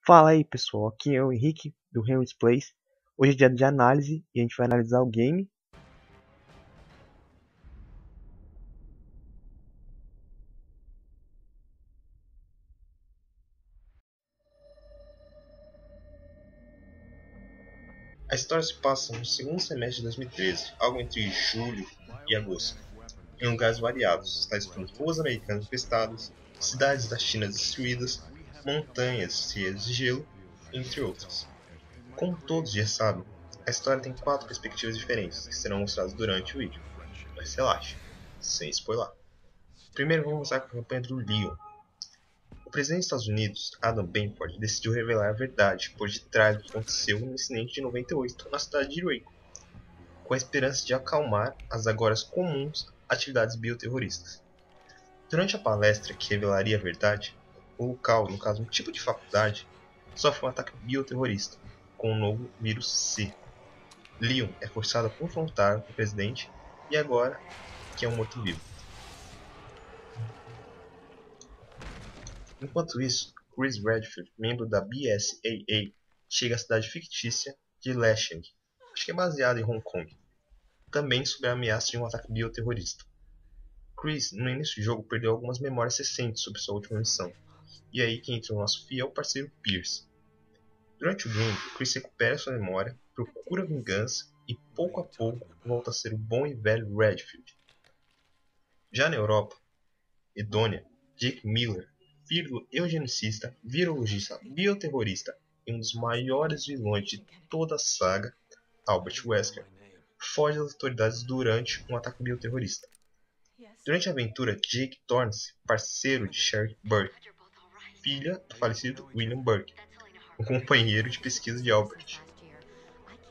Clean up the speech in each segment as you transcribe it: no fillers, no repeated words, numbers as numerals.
Fala aí pessoal, aqui é o Henrique do Henry's Place. Hoje é dia de análise e a gente vai analisar o game. A história se passa no segundo semestre de 2013, algo entre julho e agosto, em lugares variados, tais como ruas americanas infestadas, cidades da China destruídas, montanhas cheias de gelo, entre outras. Como todos já sabem, a história tem 4 perspectivas diferentes que serão mostradas durante o vídeo, mas relaxe, sem spoiler. Primeiro vamos começar com a campanha do Leon. O presidente dos Estados Unidos, Adam Benford, decidiu revelar a verdade por detrás do que aconteceu no incidente de 98 na cidade de Waco, com a esperança de acalmar as agora comuns atividades bioterroristas. Durante a palestra que revelaria a verdade, o local, no caso um tipo de faculdade, sofre um ataque bioterrorista com o novo vírus C. Leon é forçado a confrontar o presidente e agora que é um morto-vivo. Enquanto isso, Chris Redfield, membro da BSAA, chega à cidade fictícia de Lashing, acho que é baseada em Hong Kong, também sob a ameaça de um ataque bioterrorista. Chris, no início do jogo, perdeu algumas memórias recentes sobre sua última missão, e é aí que entra o nosso fiel parceiro Pierce. Durante o game, Chris recupera sua memória, procura vingança e pouco a pouco volta a ser o bom e velho Redfield. Já na Europa, Edonia, Jake Miller, filho do eugenicista, virologista, bioterrorista e um dos maiores vilões de toda a saga, Albert Wesker, foge das autoridades durante um ataque bioterrorista. Durante a aventura, Jake torna-se parceiro de Sherry Burke, filha do falecido William Burke, um companheiro de pesquisa de Albert.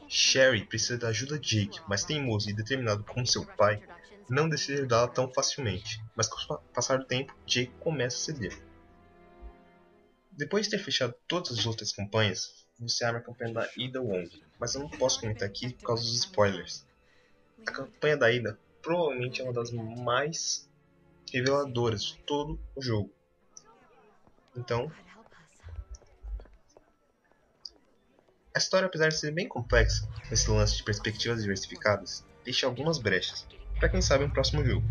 Sherry precisa da ajuda de Jake, mas teimoso e determinado como seu pai, não decide ajudá-la tão facilmente, mas com o passar do tempo, Jake começa a ceder. Depois de ter fechado todas as outras campanhas, você abre a campanha da Ada Wong, mas eu não posso comentar aqui por causa dos spoilers. A campanha da Ada provavelmente é uma das mais reveladoras de todo o jogo. Então, a história, apesar de ser bem complexa, nesse lance de perspectivas diversificadas, deixa algumas brechas, para quem sabe um próximo jogo.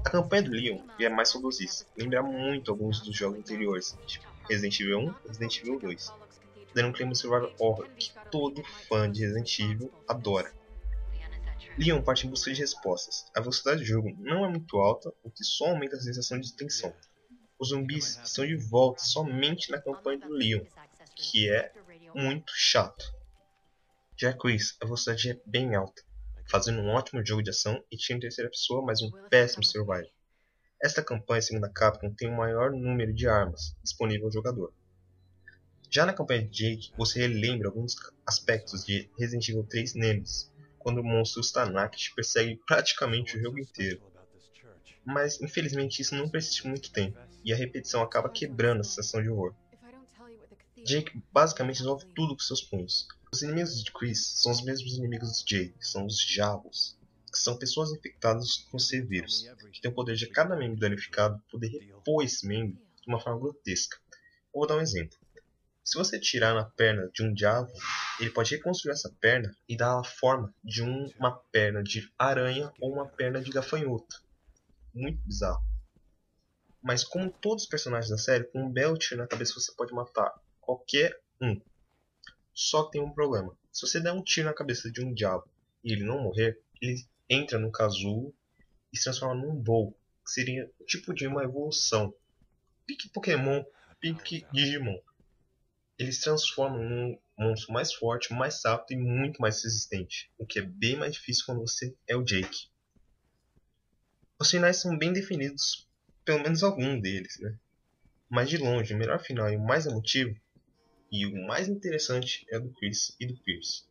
A campanha do Leon é mais saudosista, lembra muito alguns dos jogos anteriores, tipo Resident Evil 1 e Resident Evil 2, dando um clima survival horror que todo fã de Resident Evil adora. Leon parte em busca de respostas. A velocidade do jogo não é muito alta, o que só aumenta a sensação de tensão. Os zumbis estão de volta somente na campanha do Leon, que é muito chato. Já Chris, a velocidade é bem alta, fazendo um ótimo jogo de ação e tiro em terceira pessoa, mas um péssimo survival. Esta campanha, segundo a Capcom, tem o maior número de armas disponível ao jogador. Já na campanha de Jake, você relembra alguns aspectos de Resident Evil 3 Nemesis, quando o monstro Stanak te persegue praticamente o jogo inteiro. Mas infelizmente isso não persiste muito tempo, e a repetição acaba quebrando a sensação de horror. Jake basicamente resolve tudo com seus punhos. Os inimigos de Chris são os mesmos inimigos de Jake, são os Javos, que são pessoas infectadas com C-vírus, que têm o poder de cada membro danificado poder repor esse membro de uma forma grotesca. Vou dar um exemplo. Se você tirar na perna de um Javo, ele pode reconstruir essa perna e dar a forma de uma perna de aranha ou uma perna de gafanhoto. Muito bizarro. Mas como todos os personagens da série, com um belo tiro na cabeça você pode matar qualquer um. Só que tem um problema. Se você der um tiro na cabeça de um Javo e ele não morrer, ele entra no casulo e se transforma num Bow, que seria um tipo de uma evolução. Pique Pokémon, pique Digimon. Ele se transforma num monstro mais forte, mais rápido e muito mais resistente, o que é bem mais difícil quando você é o Jake. Os finais são bem definidos, pelo menos algum deles, né? Mas de longe, o melhor final e o mais emotivo, e o mais interessante, é o do Chris e do Pierce.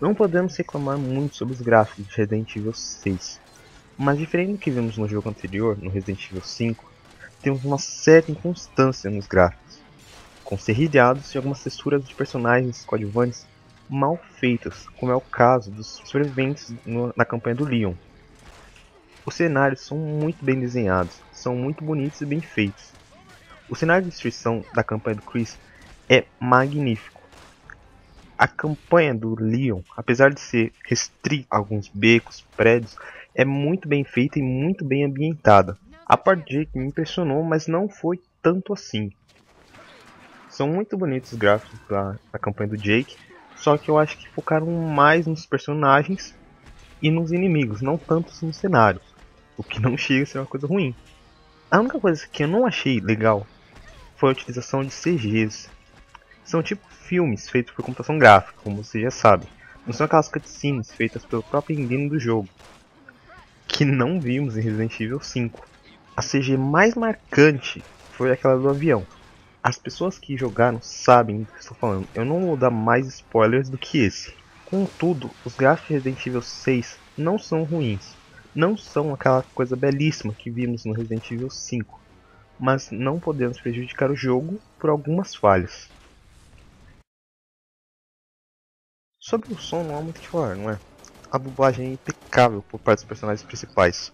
Não podemos reclamar muito sobre os gráficos de Resident Evil 6, mas diferente do que vimos no jogo anterior, no Resident Evil 5, temos uma certa inconstância nos gráficos, com serrilhados e algumas texturas de personagens coadjuvantes mal feitas, como é o caso dos sobreviventes na campanha do Leon. Os cenários são muito bem desenhados, são muito bonitos e bem feitos. O cenário de destruição da campanha do Chris é magnífico. A campanha do Leon, apesar de ser restrita a alguns becos, prédios, é muito bem feita e muito bem ambientada. A parte de Jake me impressionou, mas não foi tanto assim. São muito bonitos os gráficos da campanha do Jake, só que eu acho que focaram mais nos personagens e nos inimigos, não tanto nos cenários, o que não chega a ser uma coisa ruim. A única coisa que eu não achei legal foi a utilização de CGs. São tipo filmes feitos por computação gráfica, como você já sabe. Não são aquelas cutscenes feitas pelo próprio engine do jogo, que não vimos em Resident Evil 5. A CG mais marcante foi aquela do avião. As pessoas que jogaram sabem do que estou falando. Eu não vou dar mais spoilers do que esse. Contudo, os gráficos de Resident Evil 6 não são ruins. Não são aquela coisa belíssima que vimos no Resident Evil 5. Mas não podemos prejudicar o jogo por algumas falhas. Sobre o som não há muito o que falar, não é? A dublagem é impecável por parte dos personagens principais.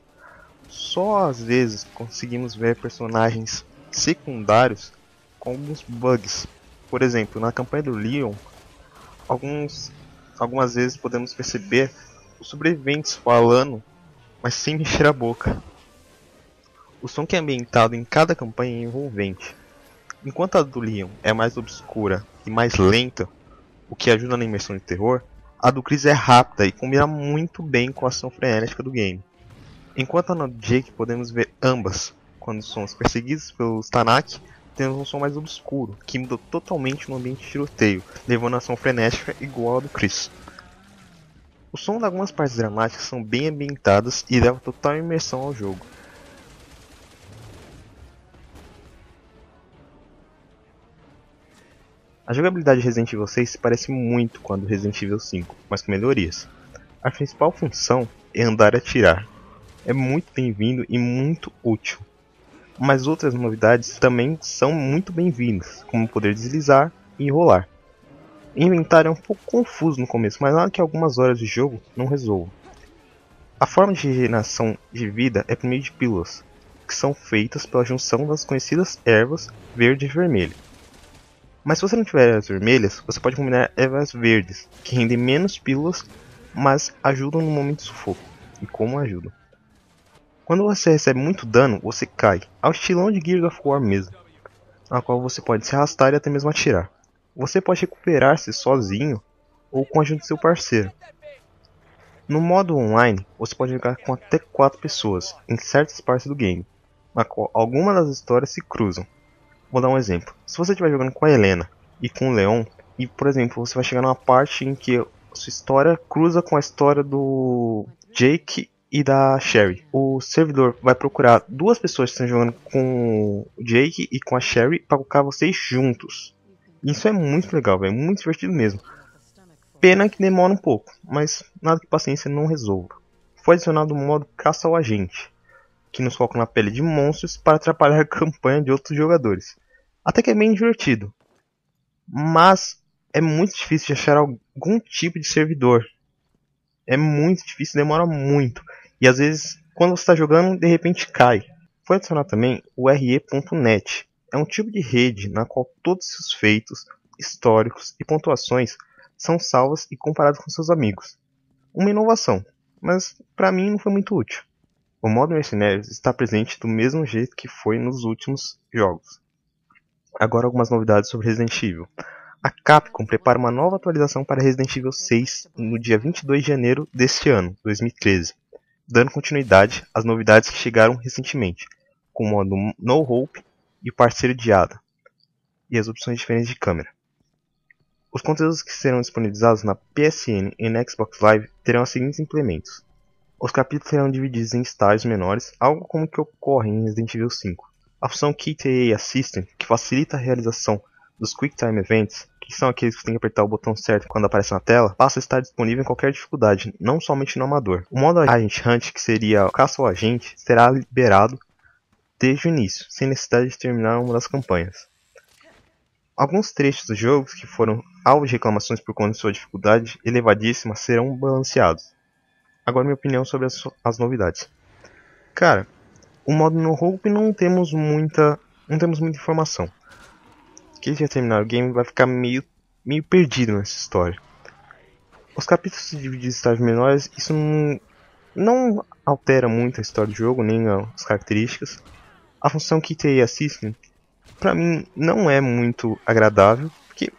Só às vezes conseguimos ver personagens secundários com alguns bugs. Por exemplo, na campanha do Leon, algumas vezes podemos perceber os sobreviventes falando, mas sem mexer a boca. O som que é ambientado em cada campanha é envolvente. Enquanto a do Leon é mais obscura e mais lenta, o que ajuda na imersão de terror, a do Chris é rápida e combina muito bem com a ação frenética do game. Enquanto na do Jake podemos ver ambas, quando somos perseguidos pelos Tanak, temos um som mais obscuro, que muda totalmente no ambiente de tiroteio, levando a ação frenética igual a do Chris. O som de algumas partes dramáticas são bem ambientadas e levam total imersão ao jogo. A jogabilidade de Resident Evil 6 se parece muito com a do Resident Evil 5, mas com melhorias. A principal função é andar e atirar. É muito bem-vindo e muito útil. Mas outras novidades também são muito bem-vindas, como poder deslizar e rolar. O inventário é um pouco confuso no começo, mas nada que algumas horas de jogo não resolva. A forma de regeneração de vida é por meio de pílulas, que são feitas pela junção das conhecidas ervas verde e vermelha. Mas se você não tiver ervas vermelhas, você pode combinar ervas verdes, que rendem menos pílulas, mas ajudam no momento de sufoco. E como ajudam? Quando você recebe muito dano, você cai, ao estilão de Gears of War mesmo, na qual você pode se arrastar e até mesmo atirar. Você pode recuperar-se sozinho ou com a ajuda do seu parceiro. No modo online, você pode jogar com até 4 pessoas em certas partes do game, na qual algumas das histórias se cruzam. Vou dar um exemplo. Se você estiver jogando com a Helena e com o Leon, e por exemplo, você vai chegar numa parte em que a sua história cruza com a história do Jake e da Sherry. O servidor vai procurar duas pessoas que estão jogando com o Jake e com a Sherry para colocar vocês juntos. Isso é muito legal, é muito divertido mesmo. Pena que demora um pouco, mas nada que paciência não resolva. Foi adicionado o modo caça ao agente, que nos coloca na pele de monstros para atrapalhar a campanha de outros jogadores. Até que é bem divertido, mas é muito difícil de achar algum tipo de servidor. É muito difícil, demora muito. E às vezes, quando você está jogando, de repente cai. Foi adicionado também o RE.net. É um tipo de rede na qual todos os seus feitos, históricos e pontuações são salvas e comparados com seus amigos. Uma inovação, mas para mim não foi muito útil. O modo Mercenários está presente do mesmo jeito que foi nos últimos jogos. Agora algumas novidades sobre Resident Evil. A Capcom prepara uma nova atualização para Resident Evil 6 no dia 22 de janeiro deste ano, 2013, dando continuidade às novidades que chegaram recentemente, com o modo No Hope e o parceiro de Ada, e as opções diferentes de câmera. Os conteúdos que serão disponibilizados na PSN e na Xbox Live terão os seguintes implementos. Os capítulos serão divididos em estágios menores, algo como o que ocorre em Resident Evil 5. A função KTA Assistant, que facilita a realização dos Quick Time Events, que são aqueles que você tem que apertar o botão certo quando aparece na tela, passa a estar disponível em qualquer dificuldade, não somente no amador. O modo Agent Hunt, que seria o caça ao agente, será liberado desde o início, sem necessidade de terminar uma das campanhas. Alguns trechos dos jogos que foram alvo de reclamações por conta de sua dificuldade elevadíssima serão balanceados. Agora minha opinião sobre as novidades. Cara, o modo No Hope não temos muita não temos muita informação. Quem já terminar o game vai ficar meio perdido nessa história. Os capítulos se dividem em estágios menores, isso não altera muito a história do jogo, nem as características. A função QTA Assistant, pra mim, não é muito agradável, porque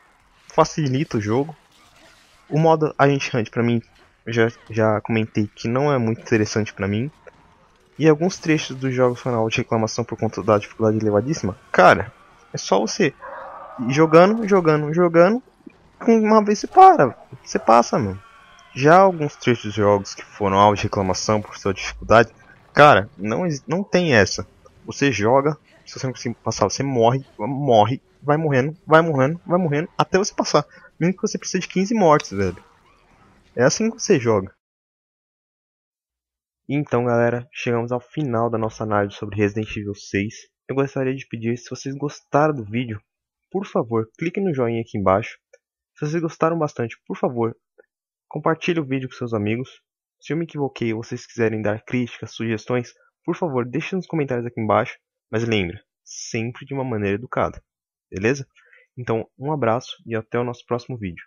facilita o jogo. O modo Agent Hunt, pra mim, já comentei que não é muito interessante pra mim. E alguns trechos dos jogos foram de reclamação por conta da dificuldade elevadíssima. Cara, é só você ir jogando, com uma vez você passa, mano. Já alguns trechos dos jogos que foram alvo de reclamação por sua dificuldade, cara, não tem essa. Você joga, se você não conseguir passar, você morre, vai morrendo, até você passar. Mesmo que você precise de 15 mortes, velho. É assim que você joga. Então, galera, chegamos ao final da nossa análise sobre Resident Evil 6. Eu gostaria de pedir, se vocês gostaram do vídeo, por favor, clique no joinha aqui embaixo. Se vocês gostaram bastante, por favor, compartilhe o vídeo com seus amigos. Se eu me equivoquei ou vocês quiserem dar críticas, sugestões, por favor, deixe nos comentários aqui embaixo. Mas lembre, sempre de uma maneira educada, beleza? Então, um abraço e até o nosso próximo vídeo.